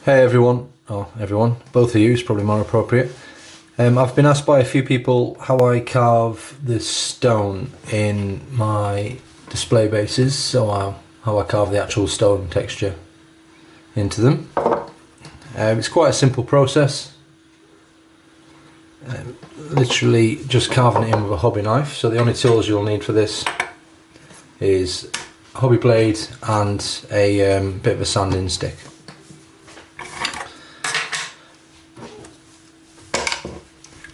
Hey everyone, or everyone, both of you is probably more appropriate. I've been asked by a few people how I carve the stone in my display bases, so how I carve the actual stone texture into them. It's quite a simple process, literally just carving it in with a hobby knife. So the only tools you'll need for this is a hobby blade and a bit of a sanding stick.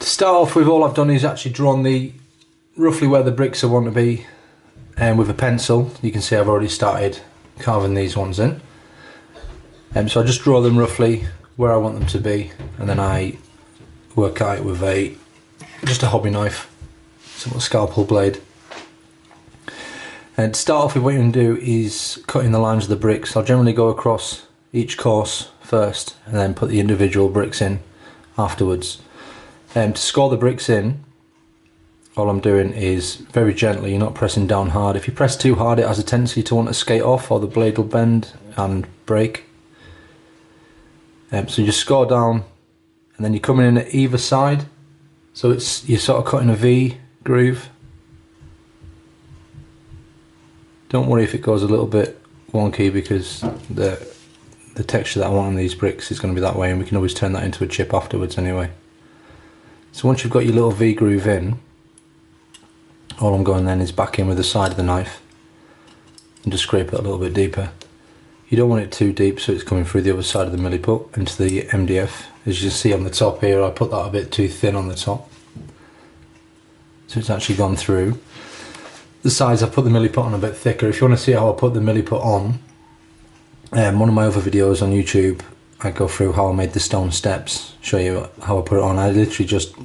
Start off with, all I've done is actually drawn roughly where the bricks I want to be, and with a pencil. You can see I've already started carving these ones in. So I just draw them roughly where I want them to be, and then I work out with just a hobby knife, some scalpel blade. And to start off with, what you can do is cutting the lines of the bricks. I'll generally go across each course first and then put the individual bricks in afterwards. To score the bricks in, all I'm doing is very gently, you're not pressing down hard. If you press too hard, it has a tendency to want to skate off, or the blade will bend and break. So you just score down, and then you're coming in at either side, so you're sort of cutting a V groove. Don't worry if it goes a little bit wonky, because the texture that I want on these bricks is going to be that way, and we can always turn that into a chip afterwards anyway. So once you've got your little V groove in, all I'm going then is back in with the side of the knife and just scrape it a little bit deeper. You don't want it too deep, so it's coming through the other side of the miliput into the MDF. As you can see on the top here, I put that a bit too thin on the top, so it's actually gone through. The sides, I put the miliput on a bit thicker. If you want to see how I put the miliput on, one of my other videos on YouTube, I go through how I made the stone steps, show you how I put it on. I literally just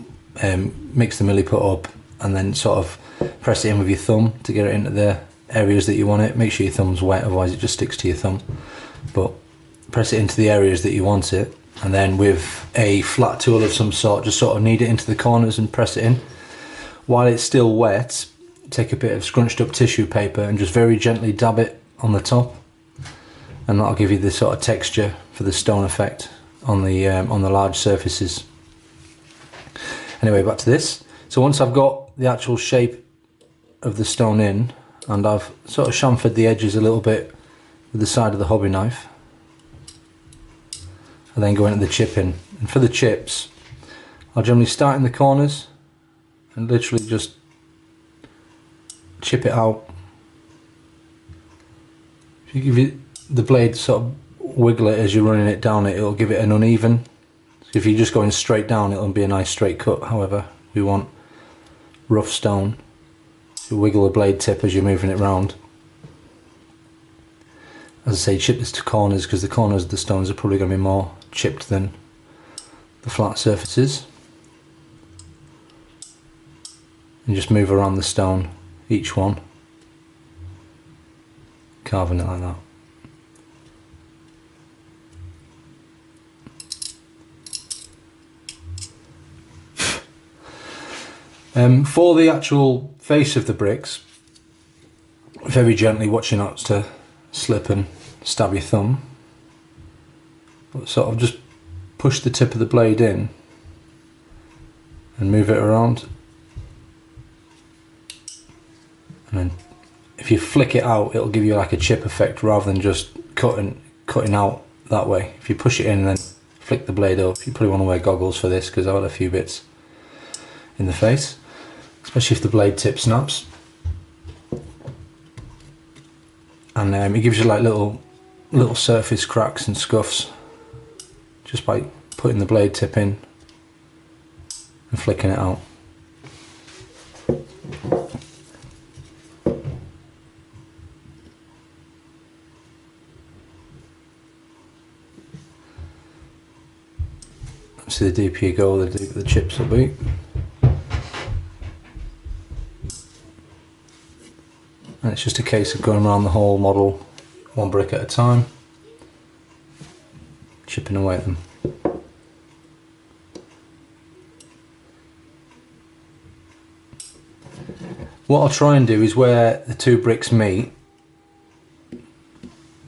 mix the milliput up and then sort of press it in with your thumb to get it into the areas that you want it. Make sure your thumb's wet, otherwise it just sticks to your thumb. But press it into the areas that you want it, and then with a flat tool of some sort, just sort of knead it into the corners and press it in. While it's still wet, take a bit of scrunched up tissue paper and just very gently dab it on the top, and that'll give you this sort of texture for the stone effect on the large surfaces. Anyway, back to this. So once I've got the actual shape of the stone in, and I've sort of chamfered the edges a little bit with the side of the hobby knife, I then go into the chipping. And for the chips, I'll generally start in the corners and literally just chip it out. If you give the blade sort of wiggle it as you're running it down, it'll give it an uneven. So if you're just going straight down, it'll be a nice straight cut. However, we want rough stone. So wiggle the blade tip as you're moving it round. As I say, chip this to corners, because the corners of the stones are probably going to be more chipped than the flat surfaces. And just move around the stone, each one, carving it like that. For the actual face of the bricks, very gently, watching not to slip and stab your thumb, but sort of just push the tip of the blade in and move it around, and then if you flick it out, it'll give you like a chip effect rather than just cutting out that way. If you push it in and then flick the blade up, you probably want to wear goggles for this, because I've had a few bits in the face, especially if the blade tip snaps. And it gives you like little surface cracks and scuffs just by putting the blade tip in and flicking it out. See, the deeper you go, the deeper the chips will be. And it's just a case of going around the whole model one brick at a time, chipping away at them. What I'll try and do is, where the two bricks meet,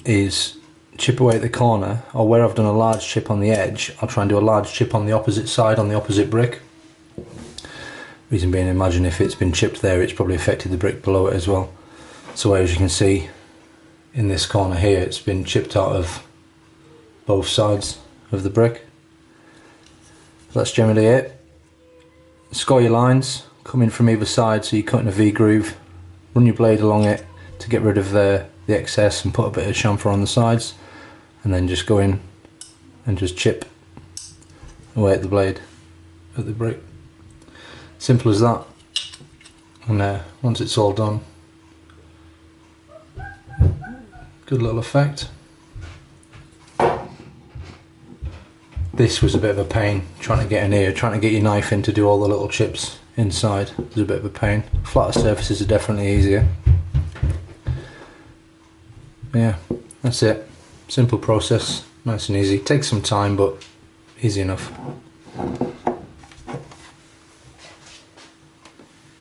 is chip away at the corner, or where I've done a large chip on the edge, I'll try and do a large chip on the opposite side, on the opposite brick. Reason being, imagine if it's been chipped there, it's probably affected the brick below it as well. So as you can see in this corner here, it's been chipped out of both sides of the brick. That's generally it. Score your lines, come in from either side so you're cutting a V groove, run your blade along it to get rid of the excess and put a bit of chamfer on the sides, and then just go in and just chip away at the blade, at the brick. Simple as that. And once it's all done, good little effect. This was a bit of a pain, trying to get in here, trying to get your knife in to do all the little chips inside. It was a bit of a pain. Flatter surfaces are definitely easier. Yeah, that's it. Simple process, nice and easy. Takes some time, but easy enough.